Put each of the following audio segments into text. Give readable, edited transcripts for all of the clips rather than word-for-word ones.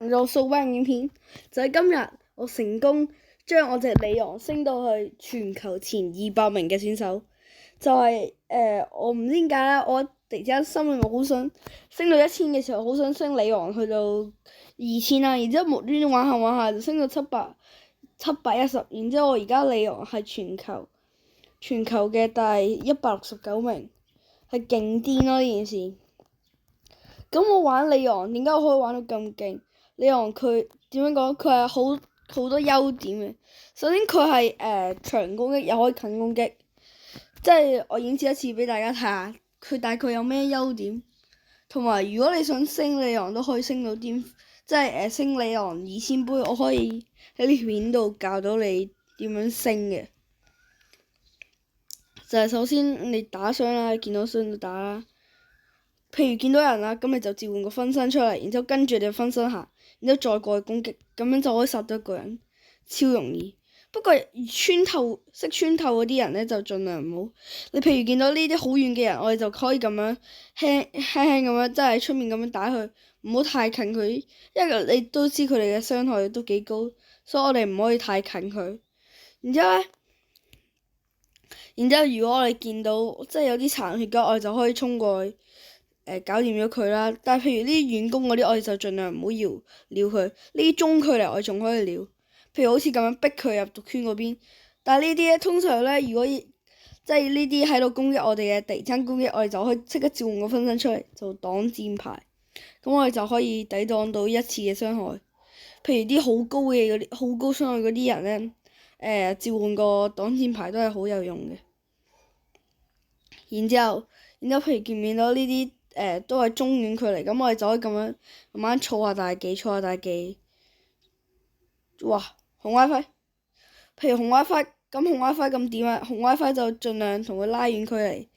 做掃班影片，就係今日我成功將我隻里昂升到去全球前200名嘅選手。就係我唔知點解啦，我突然之間心裏面好想升到1000嘅時候，好想升里昂去到2000啦，然之後無端端玩下玩下就升到710，然之後我而家里昂係全球嘅第169名，係勁癲咯呢件事。咁我玩里昂點解我可以玩到咁勁？里昂佢點樣講？佢係好多優點嘅。首先佢係長攻擊又可以近攻擊，即係我演示一次俾大家睇下佢大概有咩優點。同埋如果你想升里昂都可以升到巔，即係升里昂2000杯，我可以喺呢條片度教到你點樣升嘅。就係首先你打傷啦，見到傷就打啦。譬如見到人啦，咁你就召喚個分身出嚟，然之後跟住你個分身行，然之後再過去攻擊，咁樣就可以殺到一個人，超容易。不過識穿透嗰啲人咧，就盡量唔好。你譬如見到呢啲好遠嘅人，我哋就可以咁樣輕輕咁樣，即係喺出面咁樣打佢，唔好太近佢，因為你都知佢哋嘅傷害都幾高，所以我哋唔可以太近佢。然之後如果我哋見到即係有啲殘血嘅，我哋就可以衝過去。搞掂咗佢啦，但係譬如呢啲遠攻嗰啲，我哋就盡量唔好撩佢。呢啲中距離我哋仲可以撩，譬如好似咁樣逼佢入毒圈嗰邊。但係呢啲咧，通常咧，如果即係呢啲喺度攻擊我哋嘅敵人攻擊，我哋就可以即刻召喚個分身出嚟，就擋箭牌。咁我哋就可以抵擋到1次嘅傷害。譬如啲好高嘅嗰啲好高傷害嗰啲人咧，召喚個擋箭牌都係好有用嘅。然之後譬如見唔見到呢啲？都係中遠距離，咁我哋就可以咁樣慢慢儲下大技。哇！紅 WiFi，譬如紅 WiFi，咁紅 WiFi 咁點啊？紅 WiFi 就盡量同佢拉遠距離，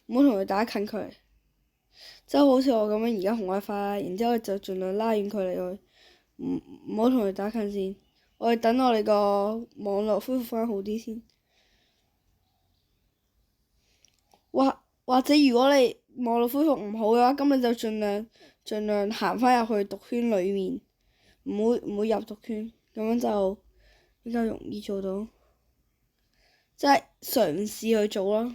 唔好同佢打近距離。即係好似我咁樣而家紅 WiFi 啦，然之後就盡量拉遠距離佢，唔好同佢打近線。我哋等我哋個網絡恢復翻好啲先。或者如果你網絡恢復唔好嘅話，咁你就盡量行翻入去毒圈裡面，唔好入毒圈，咁樣就比較容易做到。即係嘗試去做咯。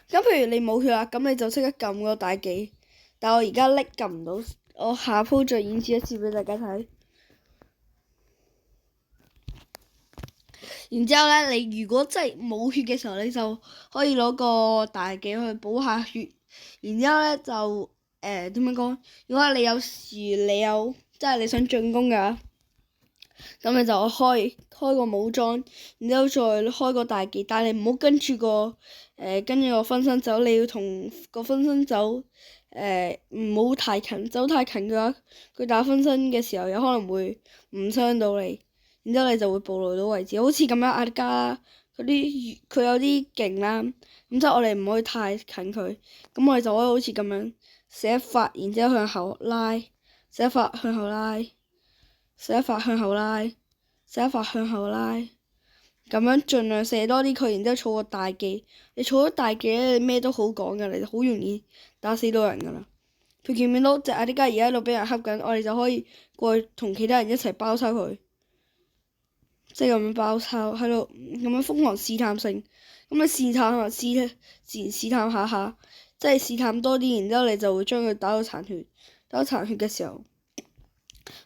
咁譬如你冇血啦，咁你就即刻撳個大技。但我而家撳唔到，我下鋪再演示一次俾大家睇。然之後咧，你如果真係冇血嘅時候，你就可以攞個大技去補下血。然之後咧就點樣講？如果你有時你有即係你想進攻㗎，咁你就開個武裝，然之後再開個大技。但係你唔好跟住個分身走，你要同個分身走。唔好太近，走太近嘅話，佢打分身嘅時候有可能會唔傷到你。然之後你就會暴露到位置，好似咁樣阿迪加佢有啲勁啦，咁即係我哋唔可以太近佢，咁我哋就可以好似咁樣射一發，然之後向後拉，射一發向後拉，射一發向後拉，射一發向後拉，咁樣盡量射多啲佢，然之後儲個大技。你儲咗大技咧，你咩都好講㗎，你好容易打死到人㗎啦。佢見唔見到隻阿迪加而家喺度俾人恰緊，我哋就可以過去同其他人一齊包抄佢。即係咁樣包抄喺度，咁樣瘋狂試探性，咁你試探下，即係試探多啲，然之後你就會將佢打到殘血。打到殘血嘅時候，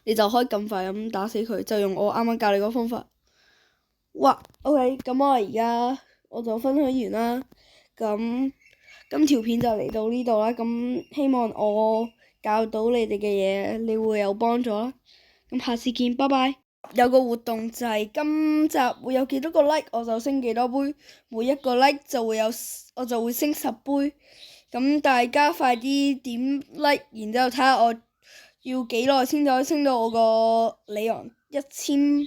你就可以咁快咁打死佢，就用我啱啱教你個方法。哇，OK，咁我就分享完啦。咁今條片就嚟到呢度啦。咁希望我教到你哋嘅嘢，你會有幫助啦。咁下次見，拜拜。有個活動就係今集會有幾多個 like，我就升幾多杯。每一個 like 我就會升10杯。咁大家快啲點 like，然之後睇下我要幾耐先至可以升到我個里昂1000